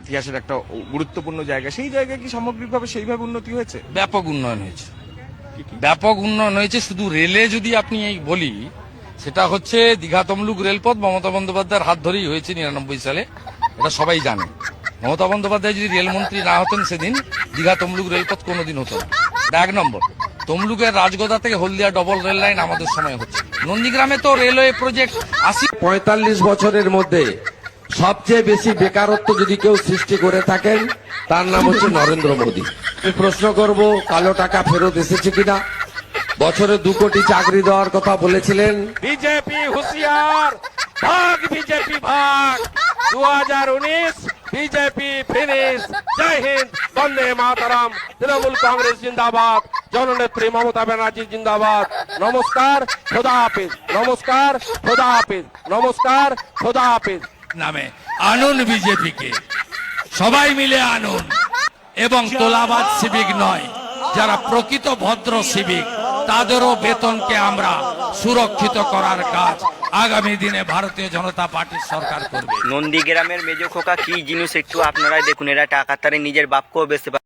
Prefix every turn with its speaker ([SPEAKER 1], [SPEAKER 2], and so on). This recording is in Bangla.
[SPEAKER 1] ইতিহাসের একটা গুরুত্বপূর্ণ জায়গা, সেই জায়গায় কি সামগ্রিকভাবে সেইভাবে উন্নতি হয়েছে?
[SPEAKER 2] ব্যাপক উন্নয়ন হয়েছে, ব্যাপক উন্নয়ন হয়েছে। শুধু রেলে যদি আপনি এই বলি, সেটা হচ্ছে দীঘা তমলুক রেলপথ মমতা বন্দ্যোপাধ্যায়ের হাত ধরেই হয়েছে 99 সালে, এটা সবাই জানে। মমতা বন্দ্যোপাধ্যায় যদি রেলমন্ত্রী না হতেন সেদিন দীঘা তমলুক রেলপথ কোনোদিন হতো না। এটা 1 নম্বর। তমলুকের রাজগোদা থেকে হলদিয়া ডবল রেল লাইন আমাদের সময় হচ্ছে। নন্দীগ্রামে তো রেলওয়ে প্রজেক্ট
[SPEAKER 3] 45 বছরের মধ্যে সবচেয়ে বেশি বেকারত্ব যদি কেউ সৃষ্টি করে থাকেন, তার নাম হচ্ছে নরেন্দ্র মোদী। আমি প্রশ্ন করব, কালো টাকা ফেরত এসেছে কিনা? বছরে 2 কোটি চাকরি দেওয়ার কথা বলেছিলেন।
[SPEAKER 4] বিজেপি হুঁশিয়ার, ভাগ বিজেপি ভাগ। 2019 বিজেপি ফিনিশ। জয় হিন্দ, বন্দে মাতরম। তৃণমূল কংগ্রেস জিন্দাবাদ, জননেত্রী মমতা ব্যানার্জি জিন্দাবাদ। নমস্কার, খোদা হাফিজ। নমস্কার, খোদা হাফিজ। নমস্কার, খোদা হাফিজ।
[SPEAKER 2] নামে আনুন বিজেপিকে, সবাই মিলে আনুন। এবং তোলাবাজ সিভিক নয়, যারা প্রকৃত ভদ্র সিভিক, তাদেরও বেতনকে আমরা সুরক্ষিত করার কাজ আগামী দিনে ভারতীয় জনতা পার্টির সরকার করবে।
[SPEAKER 5] নন্দীগ্রামের মেজো খোকা কি জিনিস একটু আপনারাই দেখুন, এরা টাকা তারে নিজের বাপকেও বেচতে পারে।